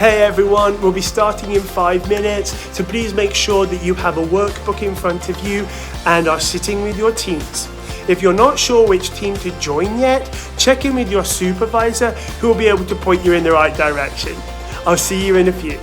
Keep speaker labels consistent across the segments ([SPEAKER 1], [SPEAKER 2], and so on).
[SPEAKER 1] Hey everyone, we'll be starting in 5 minutes, so please make sure that you have a workbook in front of you and are sitting with your teams. If you're not sure which team to join yet, check in with your supervisor who will be able to point you in the right direction. I'll see you in a few.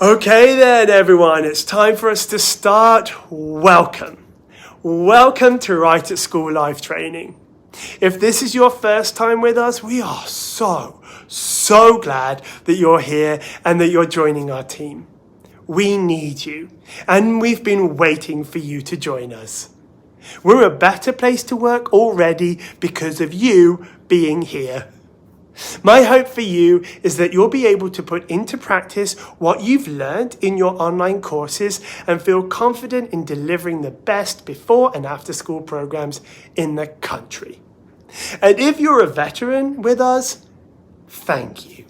[SPEAKER 1] Okay then, everyone, it's time for us to start. Welcome. Welcome to Right at School Live Training. If this is your first time with us, we are so glad that you're here and that you're joining our team. We need you, and we've been waiting for you to join us. We're a better place to work already because of you being here. My hope for you is that you'll be able to put into practice what you've learned in your online courses and feel confident in delivering the best before and after school programs in the country. And if you're a veteran with us, thank you.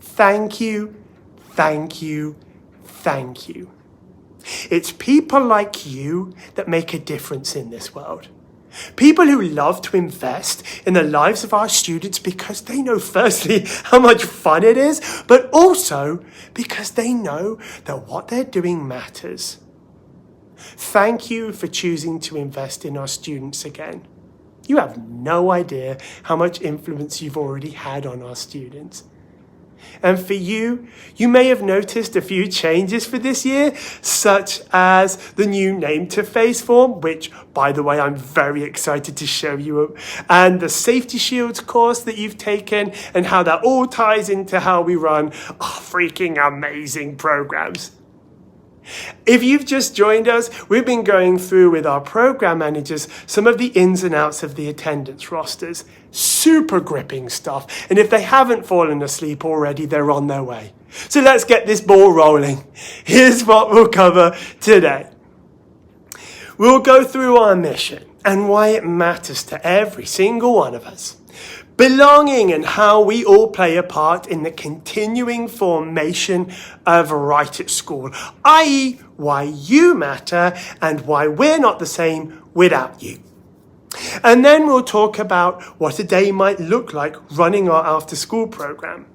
[SPEAKER 1] Thank you, thank you, thank you. It's people like you that make a difference in this world. People who love to invest in the lives of our students because they know firstly how much fun it is, but also because they know that what they're doing matters. Thank you for choosing to invest in our students again. You have no idea how much influence you've already had on our students. And for you, you may have noticed a few changes for this year, such as the new Name to Face form, which, by the way, I'm very excited to show you, and the Safety Shields course that you've taken, and how that all ties into how we run our freaking amazing programs. If you've just joined us, we've been going through with our program managers some of the ins and outs of the attendance rosters. Super gripping stuff. And if they haven't fallen asleep already, they're on their way. So let's get this ball rolling. Here's what we'll cover today. We'll go through our mission and why it matters to every single one of us. Belonging and how we all play a part in the continuing formation of Right at School, i.e. why you matter and why we're not the same without you. And then we'll talk about what a day might look like running our after-school program.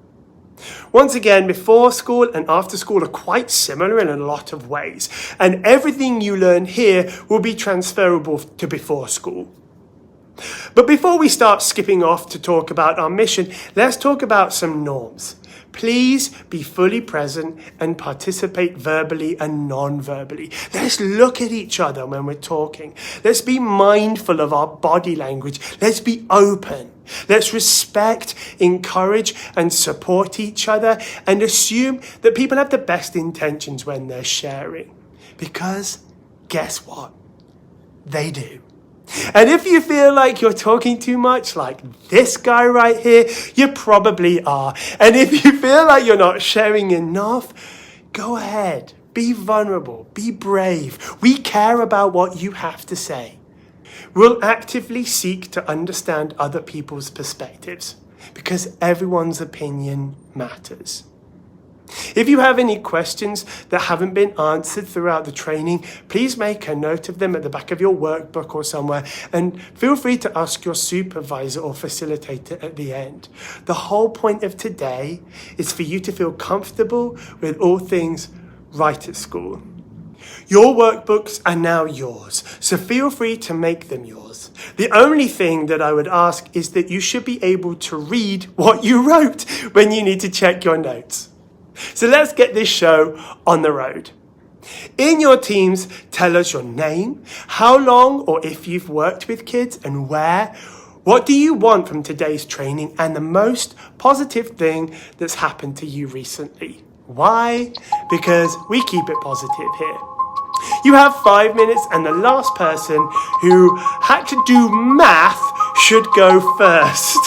[SPEAKER 1] Once again, before school and after school are quite similar in a lot of ways, and everything you learn here will be transferable to before school. But before we start skipping off to talk about our mission, let's talk about some norms. Please be fully present and participate verbally and non-verbally. Let's look at each other when we're talking. Let's be mindful of our body language. Let's be open. Let's respect, encourage, and support each other and assume that people have the best intentions when they're sharing. Because guess what? They do. And if you feel like you're talking too much, like this guy right here, you probably are. And if you feel like you're not sharing enough, go ahead. Be vulnerable. Be brave. We care about what you have to say. We'll actively seek to understand other people's perspectives because everyone's opinion matters. If you have any questions that haven't been answered throughout the training, please make a note of them at the back of your workbook or somewhere, and feel free to ask your supervisor or facilitator at the end. The whole point of today is for you to feel comfortable with all things Right at School. Your workbooks are now yours, so feel free to make them yours. The only thing that I would ask is that you should be able to read what you wrote when you need to check your notes. So let's get this show on the road. In your teams, tell us your name, how long or if you've worked with kids and where. What do you want from today's training and the most positive thing that's happened to you recently? Why? Because we keep it positive here. You have 5 minutes and the last person who had to do math should go first.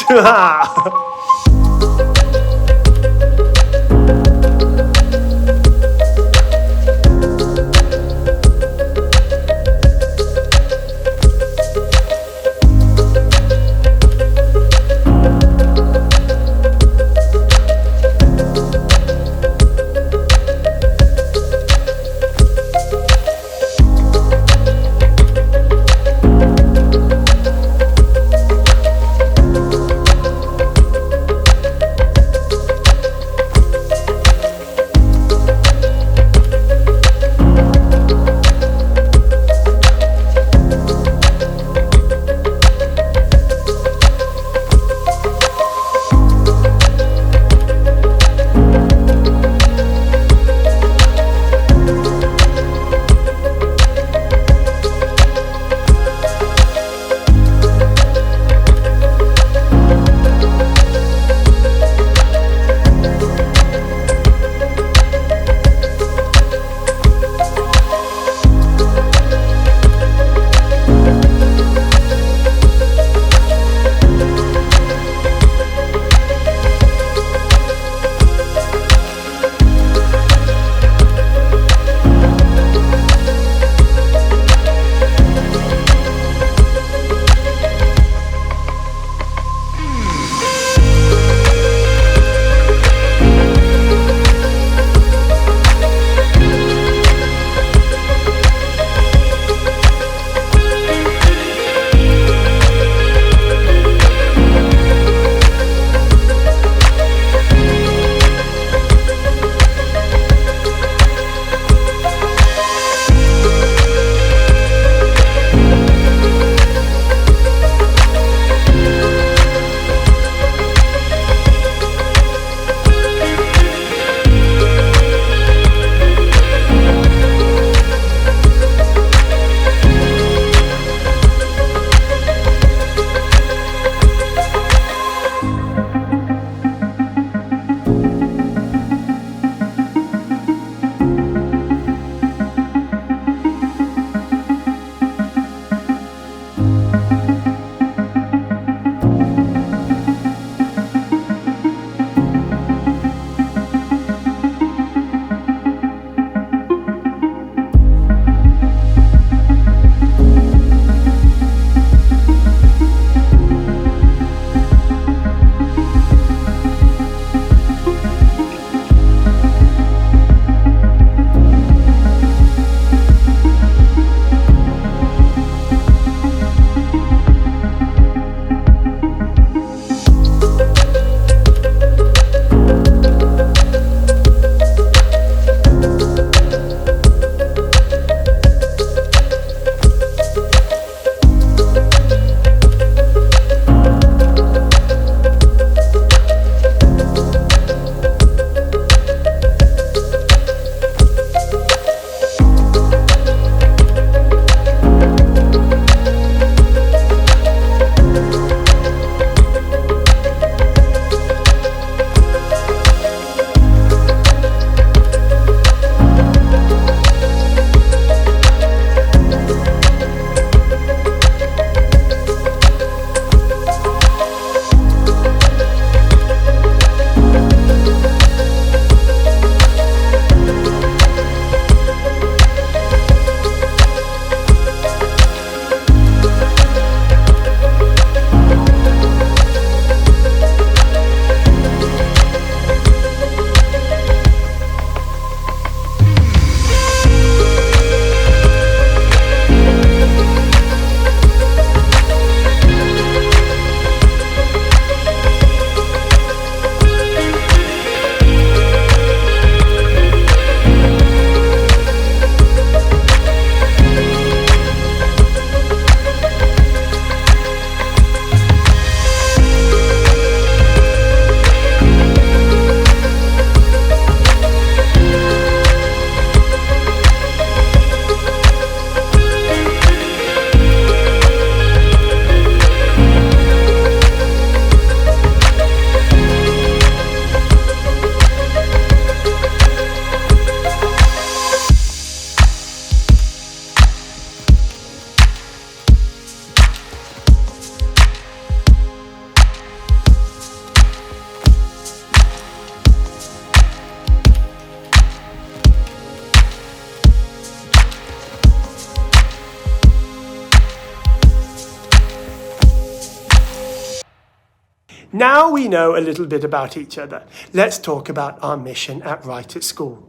[SPEAKER 1] Now we know a little bit about each other. Let's talk about our mission at Right at School.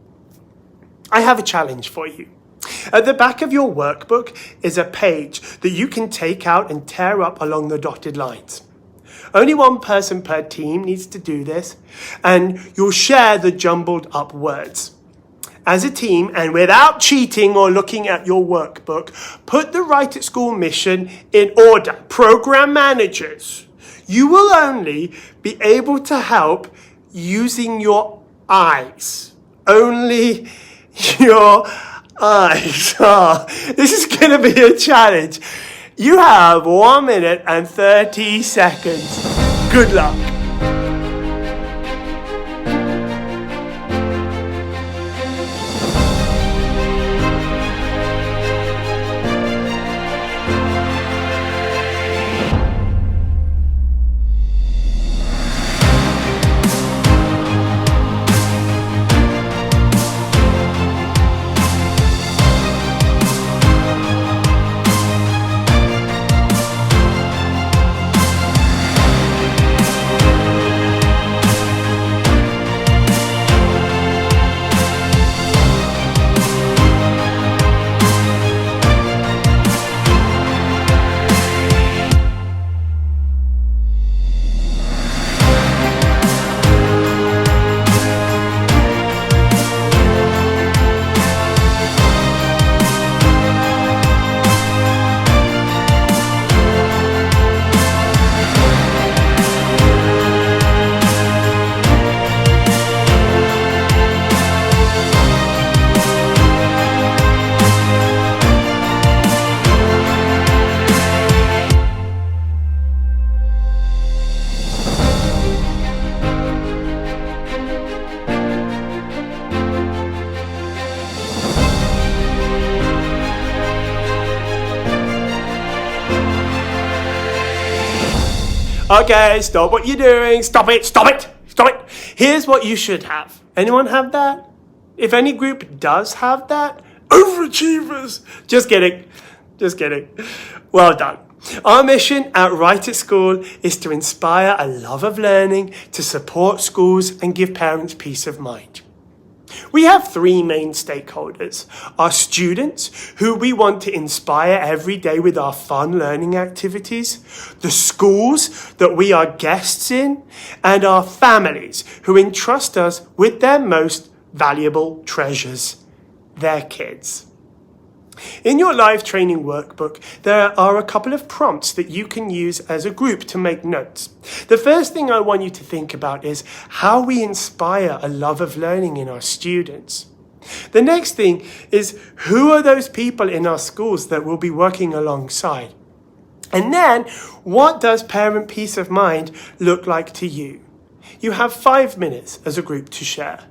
[SPEAKER 1] I have a challenge for you. At the back of your workbook is a page that you can take out and tear up along the dotted lines. Only one person per team needs to do this, and you'll share the jumbled up words. As a team, and without cheating or looking at your workbook, put the Right at School mission in order. Program managers, you will only be able to help using your eyes. Only your eyes. Oh, this is going to be a challenge. You have 1 minute and 30 seconds. Good luck. Okay, stop what you're doing. Stop it, stop it, stop it. Here's what you should have. Anyone have that? If any group does have that, overachievers. Just kidding. Just kidding. Well done. Our mission at Right at School is to inspire a love of learning, to support schools and give parents peace of mind. We have three main stakeholders: our students, who we want to inspire every day with our fun learning activities, the schools that we are guests in, and our families, who entrust us with their most valuable treasures, their kids. In your live training workbook, there are a couple of prompts that you can use as a group to make notes. The first thing I want you to think about is how we inspire a love of learning in our students. The next thing is, who are those people in our schools that we'll be working alongside? And then, what does parent peace of mind look like to you? You have 5 minutes as a group to share.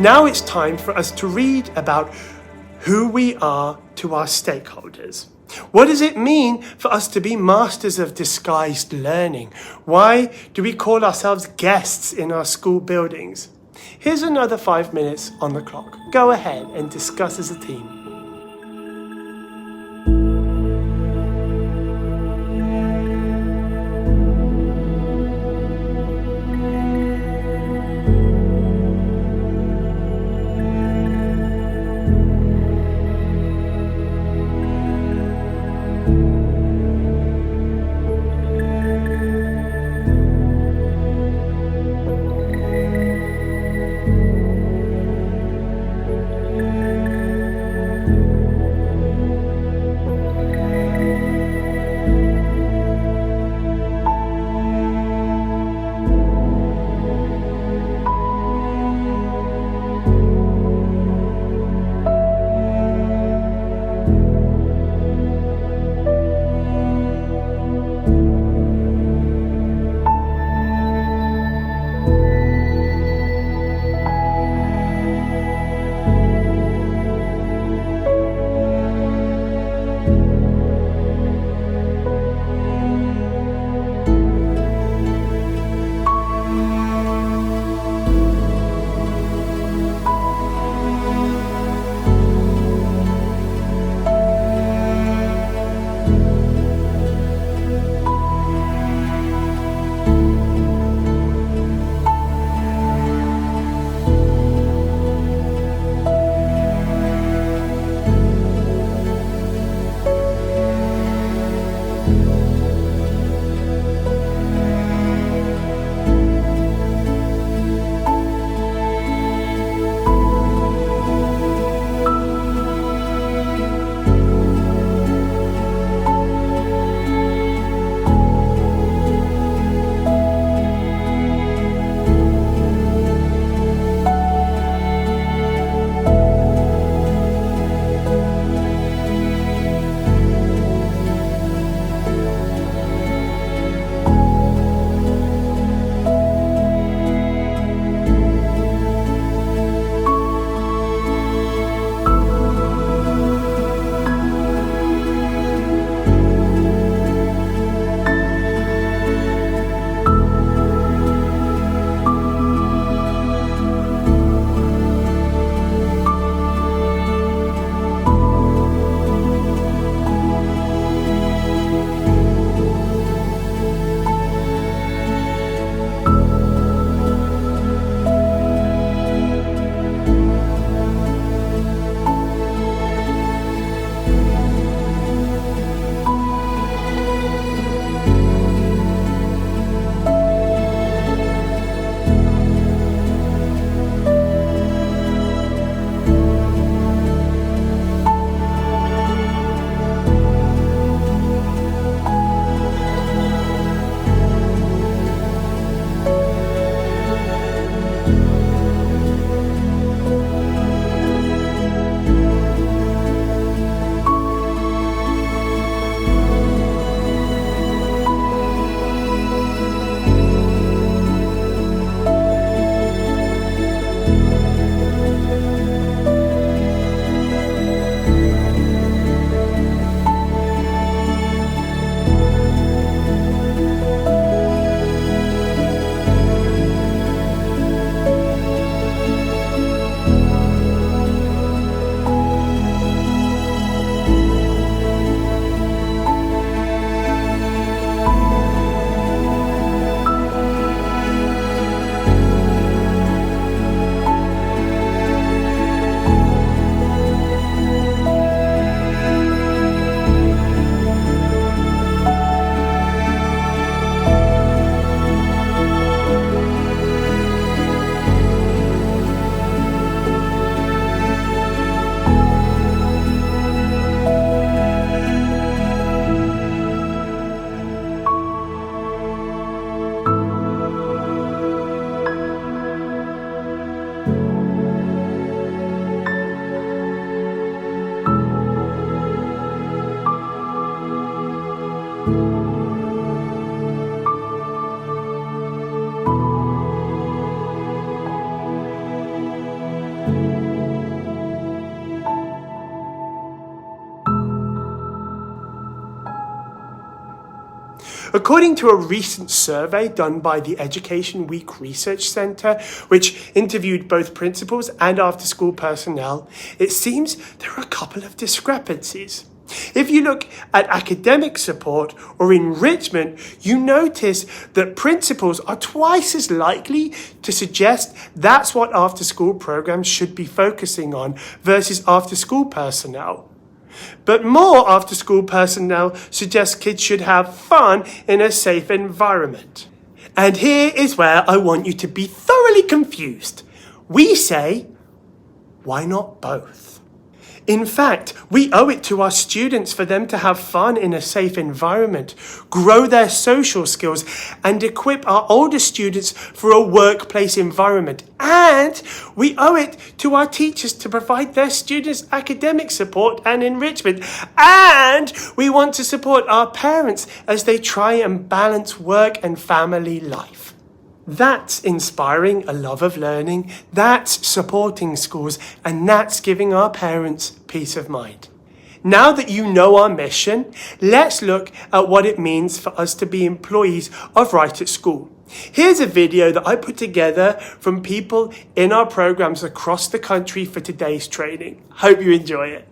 [SPEAKER 1] Now it's time for us to read about who we are to our stakeholders. What does it mean for us to be masters of disguised learning? Why do we call ourselves guests in our school buildings? Here's another 5 minutes on the clock. Go ahead and discuss as a team. According to a recent survey done by the Education Week Research Centre, which interviewed both principals and after-school personnel, it seems there are a couple of discrepancies. If you look at academic support or enrichment, you notice that principals are twice as likely to suggest that's what after-school programs should be focusing on versus after-school personnel. But more after-school personnel suggest kids should have fun in a safe environment. And here is where I want you to be thoroughly confused. We say, why not both? In fact, we owe it to our students for them to have fun in a safe environment, grow their social skills, and equip our older students for a workplace environment. And we owe it to our teachers to provide their students academic support and enrichment. And we want to support our parents as they try and balance work and family life. That's inspiring a love of learning, that's supporting schools, and that's giving our parents peace of mind. Now that you know our mission, let's look at what it means for us to be employees of Right at School. Here's a video that I put together from people in our programs across the country for today's training. Hope you enjoy it.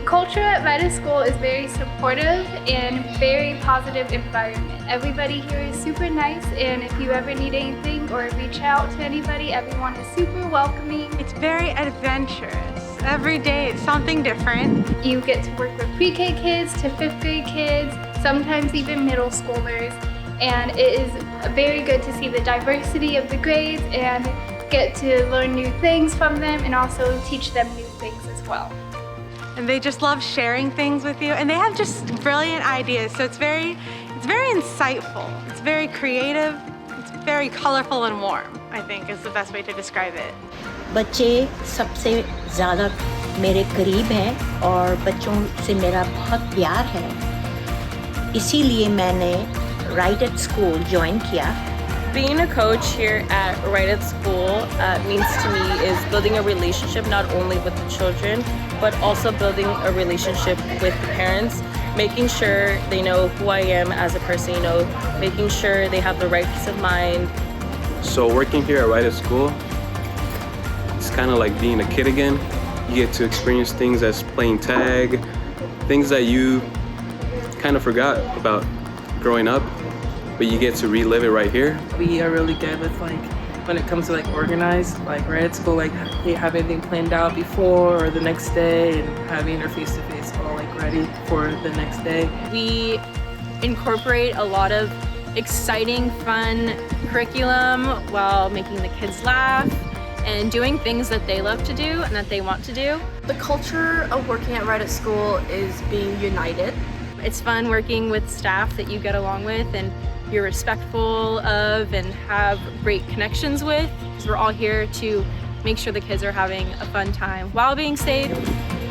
[SPEAKER 2] Culture at Right at School is very supportive and very positive environment. Everybody here is super nice, and if you ever need anything or reach out to anybody, everyone is super welcoming.
[SPEAKER 3] It's very adventurous. Every day it's something different.
[SPEAKER 2] You get to work with pre-K kids to 5th grade kids, sometimes even middle schoolers, and it is very good to see the diversity of the grades and get to learn new things from them and also teach them new things as well.
[SPEAKER 3] And they just love sharing things with you, and they have just brilliant ideas. So it's very insightful. It's very creative. It's very colorful and warm, I think is the best way to describe it.
[SPEAKER 4] बच्चे सबसे ज़्यादा मेरे करीब हैं और बच्चों से मेरा बहुत प्यार है. इसीलिए मैंने Right at School join किया.
[SPEAKER 5] Being a coach here at Right at School means to me is building a relationship not only with the children, but also building a relationship with the parents, making sure they know who I am as a person, making sure they have the right peace of mind.
[SPEAKER 6] So working here at Right at School, it's kind of like being a kid again. You get to experience things as playing tag, things that you kind of forgot about growing up, but you get to relive it right here.
[SPEAKER 7] We are really good with when it comes to organized, Right at School, they have everything planned out before or the next day, and having our face-to-face all ready for the next day.
[SPEAKER 5] We incorporate a lot of exciting, fun curriculum while making the kids laugh and doing things that they love to do and that they want to do.
[SPEAKER 8] The culture of working at Right at School is being united.
[SPEAKER 5] It's fun working with staff that you get along with and you're respectful of and have great connections with, because we're all here to make sure the kids are having a fun time while being safe.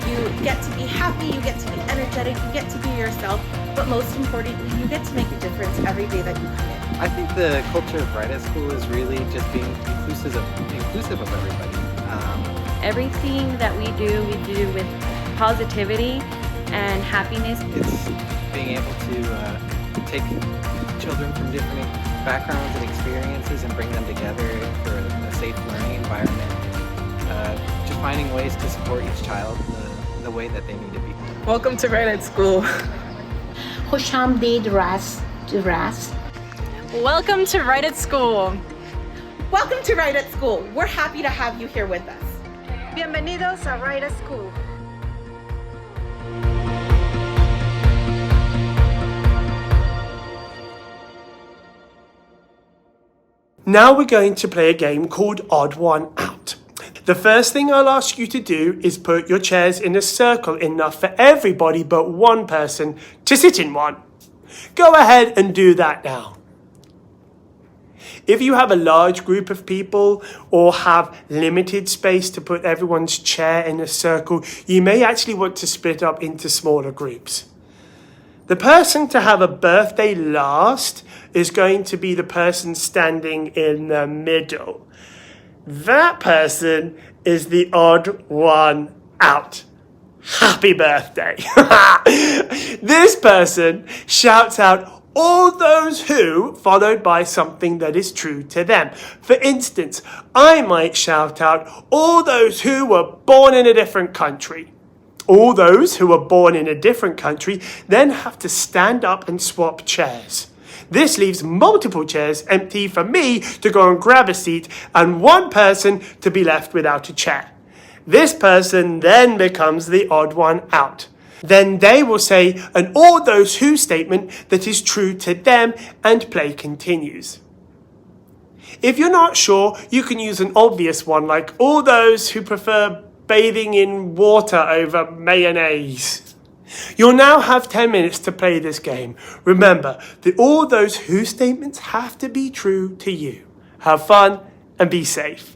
[SPEAKER 9] You get to be happy, you get to be energetic, you get to be yourself, but most importantly, you get to make a difference every day that you come in.
[SPEAKER 10] I think the culture of Right at School is really just being inclusive of everybody.
[SPEAKER 5] Everything that we do with positivity and happiness.
[SPEAKER 10] It's being able to take children from different backgrounds and experiences and bring them together for a safe learning environment. Just finding ways to support each child the way that they need to be.
[SPEAKER 7] Welcome to Right at School.
[SPEAKER 4] खुशामदीद रास.
[SPEAKER 5] Welcome to Right at School.
[SPEAKER 9] Welcome to Right at School. We're happy to have you here with us.
[SPEAKER 3] Bienvenidos a Right at School.
[SPEAKER 1] Now we're going to play a game called Odd One Out. The first thing I'll ask you to do is put your chairs in a circle enough for everybody but one person to sit in one. Go ahead and do that now. If you have a large group of people or have limited space to put everyone's chair in a circle, you may actually want to split up into smaller groups. The person to have a birthday last is going to be the person standing in the middle. That person is the odd one out. Happy birthday. This person shouts out all those who, followed by something that is true to them. For instance, I might shout out all those who were born in a different country. All those who were born in a different country then have to stand up and swap chairs. This leaves multiple chairs empty for me to go and grab a seat and one person to be left without a chair. This person then becomes the odd one out. Then they will say an all those who statement that is true to them and play continues. If you're not sure, you can use an obvious one like all those who prefer bathing in water over mayonnaise. You'll now have 10 minutes to play this game. Remember that all those who statements have to be true to you. Have fun and be safe.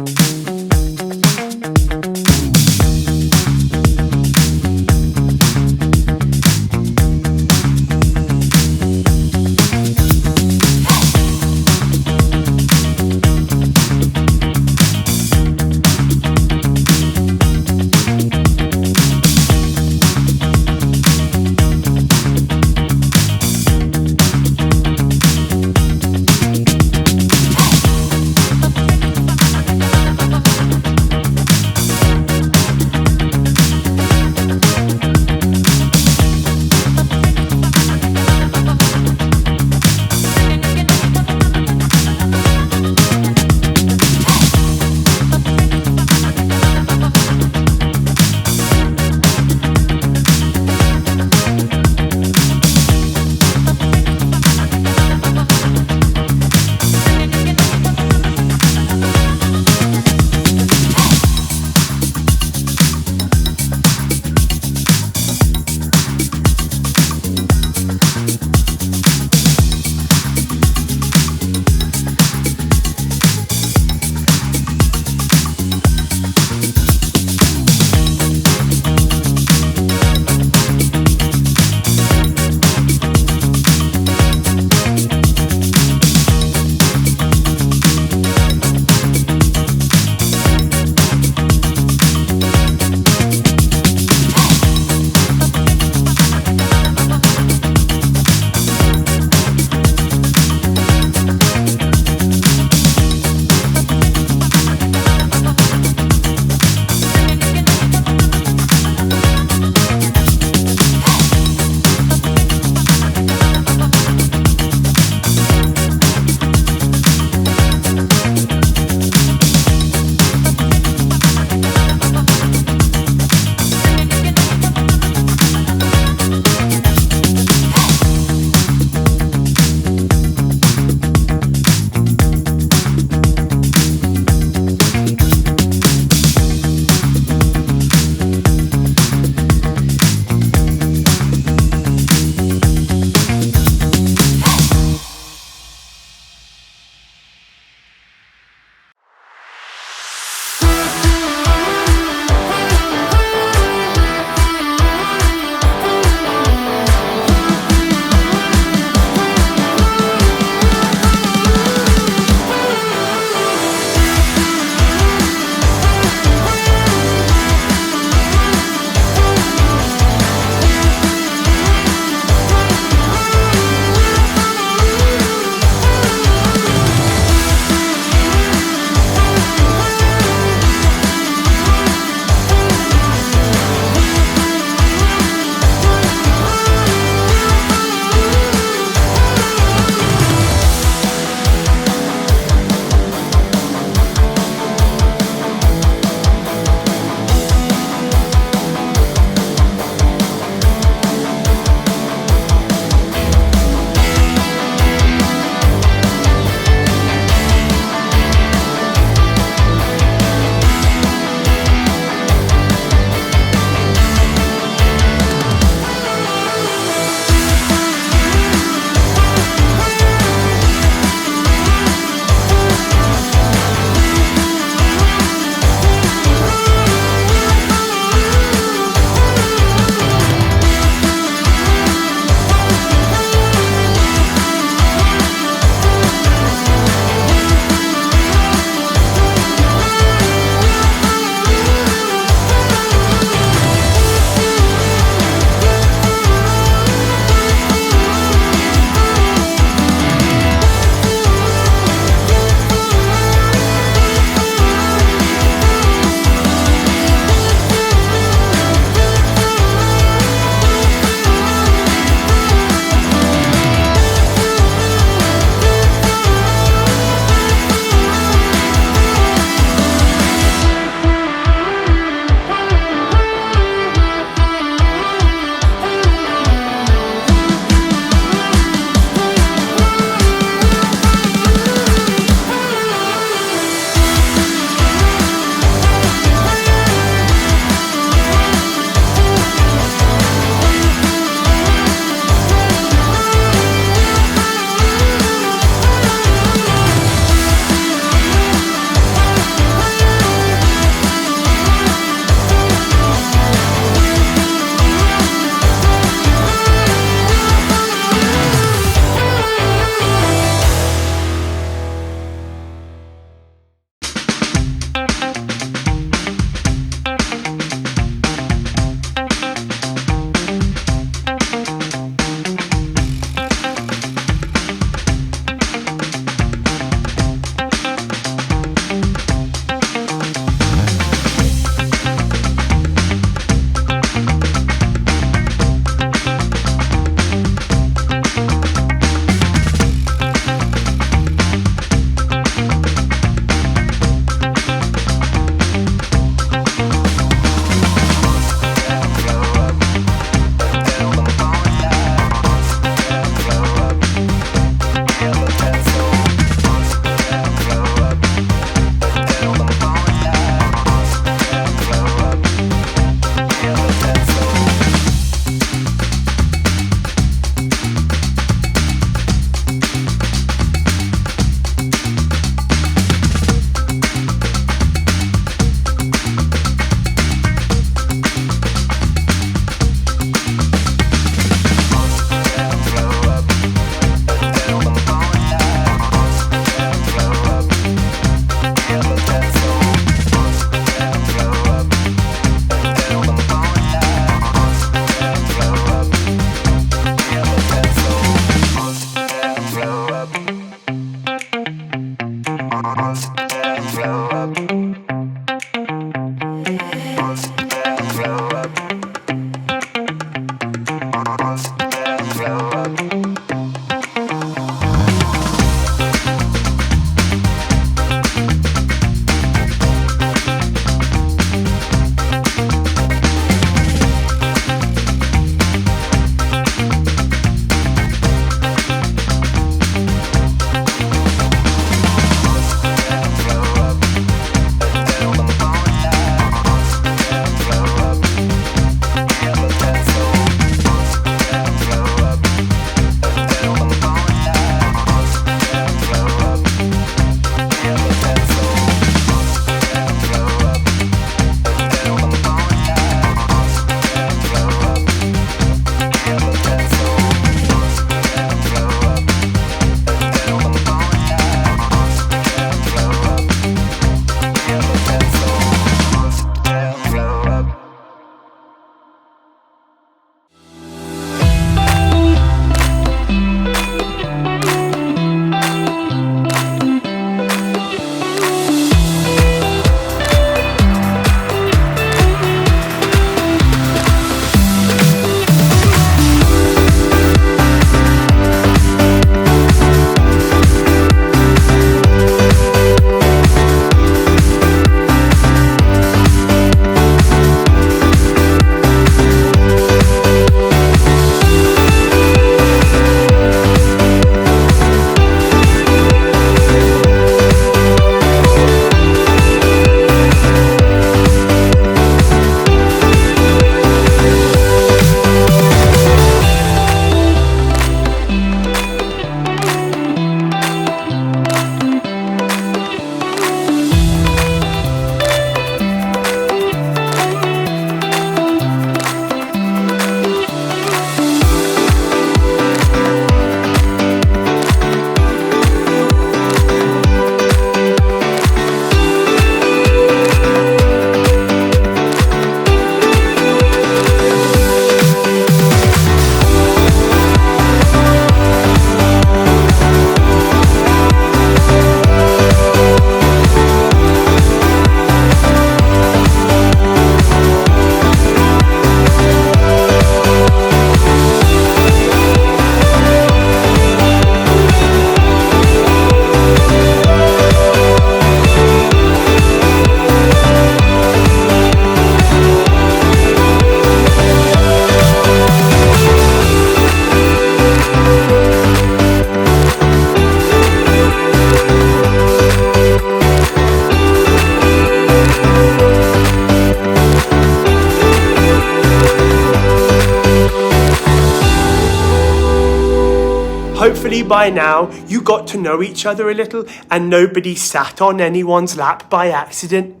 [SPEAKER 1] Hopefully by now you got to know each other a little and nobody sat on anyone's lap by accident.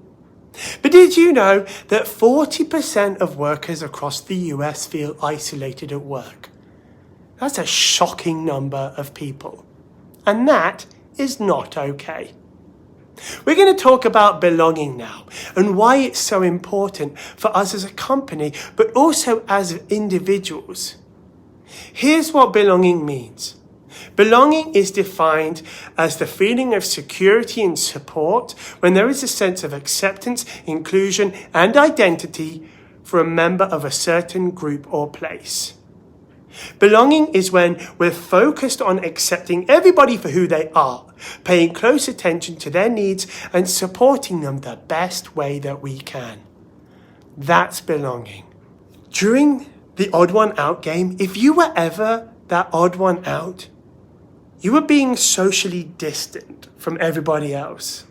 [SPEAKER 1] But did you know that 40% of workers across the US feel isolated at work? That's a shocking number of people. And that is not okay. We're going to talk about belonging now and why it's so important for us as a company, but also as individuals. Here's what belonging means. Belonging is defined as the feeling of security and support when there is a sense of acceptance, inclusion, and identity for a member of a certain group or place. Belonging is when we're focused on accepting everybody for who they are, paying close attention to their needs and supporting them the best way that we can. That's belonging. During the odd one out game, if you were ever that odd one out, you were being socially distant from everybody else.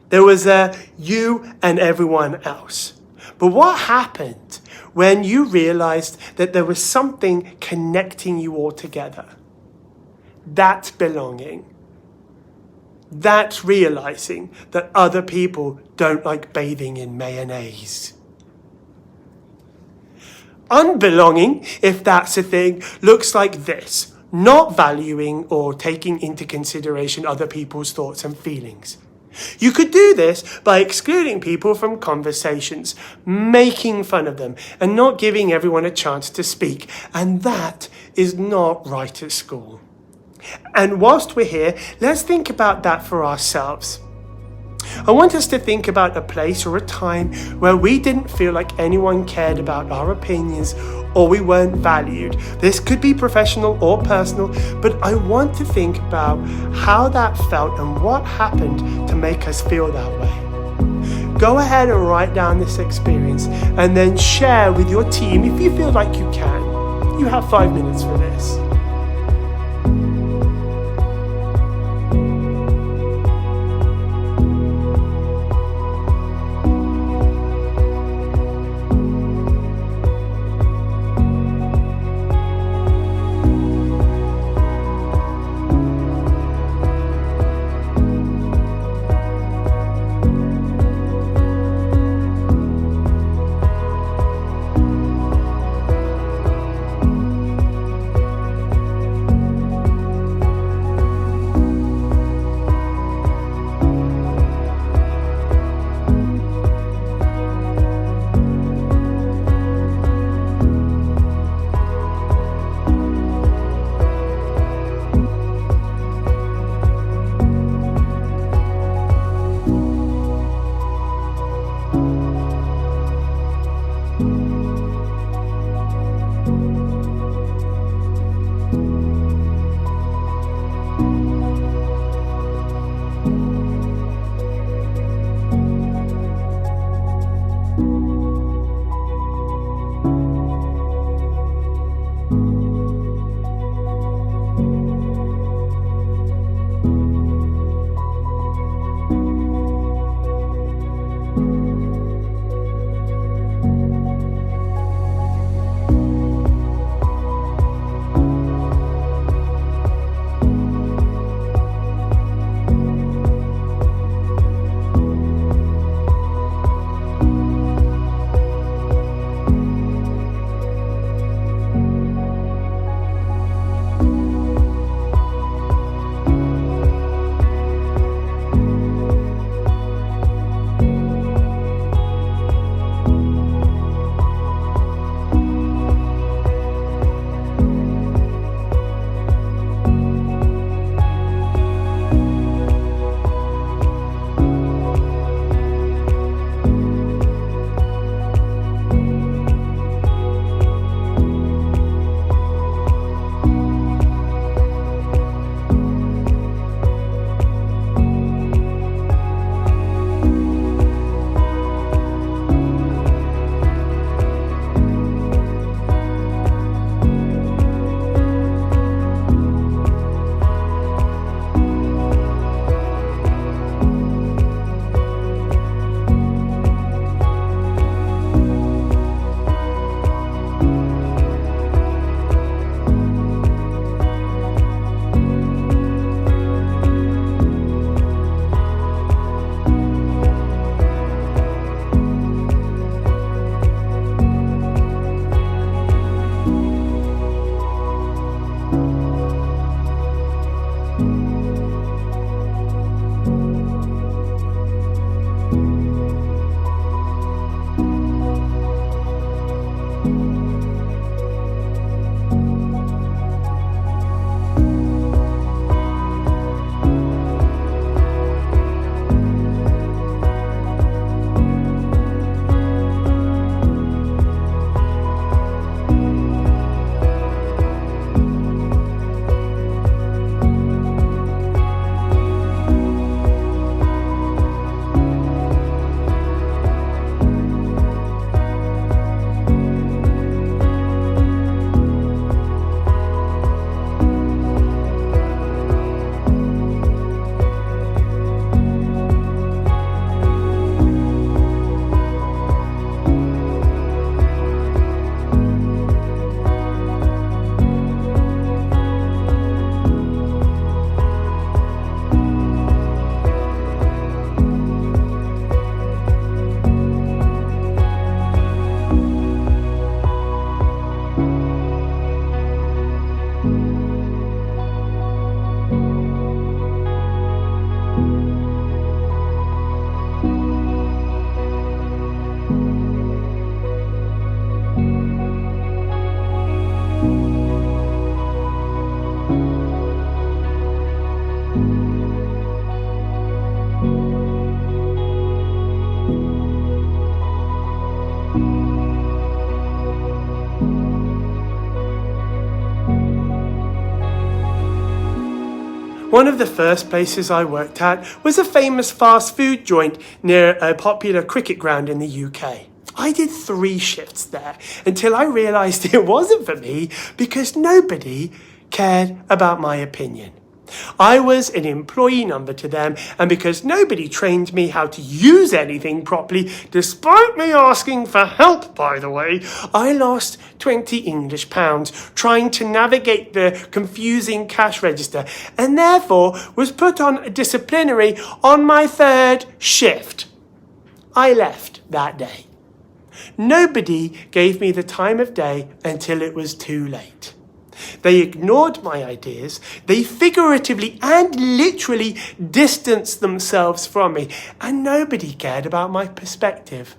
[SPEAKER 1] There was you and everyone else. But what happened when you realized that there was something connecting you all together? That's belonging. That's realizing that other people don't like bathing in mayonnaise. Unbelonging, if that's a thing, looks like this: not valuing or taking into consideration other people's thoughts and feelings. You could do this by excluding people from conversations, making fun of them, and not giving everyone a chance to speak. And that is not right at school. And whilst we're here, let's think about that for ourselves. I want us to think about a place or a time where we didn't feel like anyone cared about our opinions or we weren't valued. This could be professional or personal, but I want to think about how that felt and what happened to make us feel that way. Go ahead and write down this experience and then share with your team if you feel like you can. You have 5 minutes for this. One of the first places I worked at was a famous fast food joint near a popular cricket ground in the UK. I did 3 shifts there until I realised it wasn't for me because nobody cared about my opinion. I was an employee number to them, and because nobody trained me how to use anything properly, despite me asking for help, by the way, I lost 20 English pounds trying to navigate the confusing cash register, and therefore was put on a disciplinary on my 3rd shift. I left that day. Nobody gave me the time of day until it was too late. They ignored my ideas, they figuratively and literally distanced themselves from me, and nobody cared about my perspective.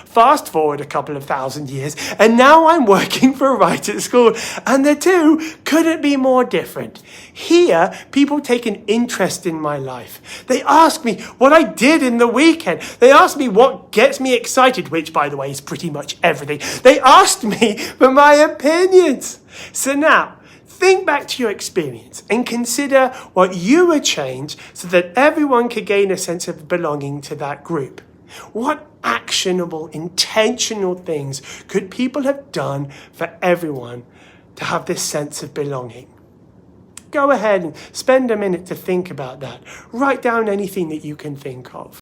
[SPEAKER 1] Fast forward a couple of thousand years, and now I'm working for Right at School, and the two couldn't be more different. Here, people take an interest in my life. They ask me what I did in the weekend. They ask me what gets me excited, which, by the way, is pretty much everything. They asked me for my opinions. So now, think back to your experience and consider what you would change so that everyone could gain a sense of belonging to that group. What actionable, intentional things could people have done for everyone to have this sense of belonging? Go ahead and spend a minute to think about that. Write down anything that you can think of.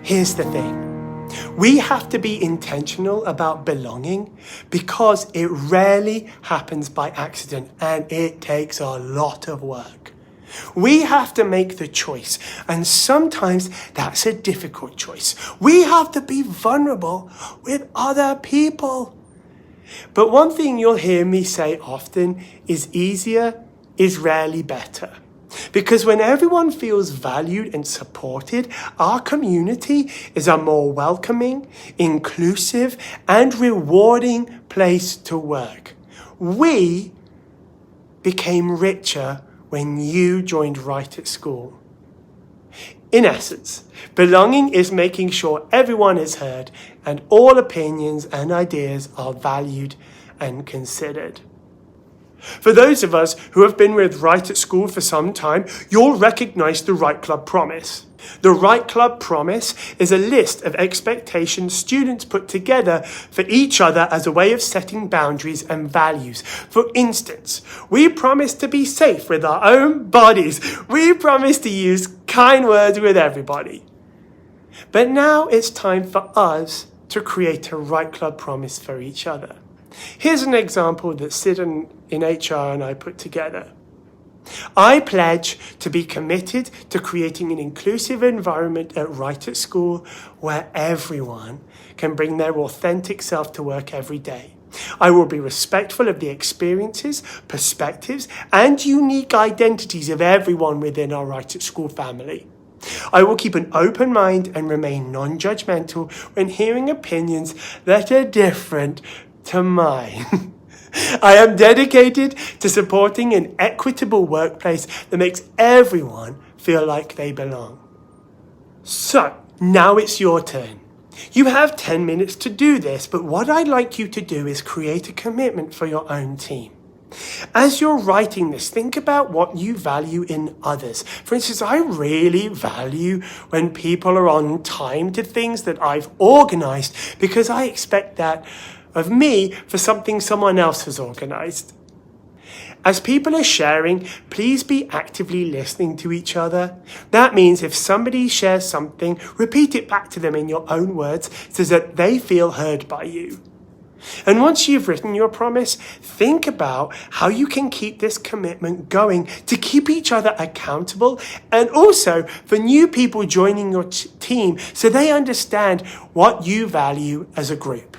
[SPEAKER 1] Here's the thing. We have to be intentional about belonging because it rarely happens by accident and it takes a lot of work. We have to make the choice, and sometimes that's a difficult choice. We have to be vulnerable with other people. But one thing you'll hear me say often is easier is rarely better. Because when everyone feels valued and supported, our community is a more welcoming, inclusive, and rewarding place to work. We became richer when you joined Right at School. In essence, belonging is making sure everyone is heard and all opinions and ideas are valued and considered. For those of us who have been with Right at School for some time, you'll recognise the Right Club Promise. The Right Club Promise is a list of expectations students put together for each other as a way of setting boundaries and values. For instance, we promise to be safe with our own bodies. We promise to use kind words with everybody. But now it's time for us to create a Right Club Promise for each other. Here's an example that Sid in HR and I put together. I pledge to be committed to creating an inclusive environment at Right at School where everyone can bring their authentic self to work every day. I will be respectful of the experiences, perspectives, and unique identities of everyone within our Right at School family. I will keep an open mind and remain non-judgmental when hearing opinions that are different to mine. I am dedicated to supporting an equitable workplace that makes everyone feel like they belong. So, now it's your turn. You have 10 minutes to do this, but what I'd like you to do is create a commitment for your own team. As you're writing this, think about what you value in others. For instance, I really value when people are on time to things that I've organized because I expect that of me for something someone else has organized. As people are sharing, please be actively listening to each other. That means if somebody shares something, repeat it back to them in your own words so that they feel heard by you. And once you've written your promise, think about how you can keep this commitment going to keep each other accountable and also for new people joining your team so they understand what you value as a group.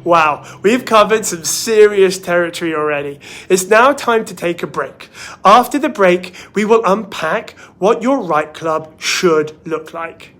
[SPEAKER 1] Wow, we've covered some serious territory already. It's now time to take a break. After the break, we will unpack what your Right Club should look like.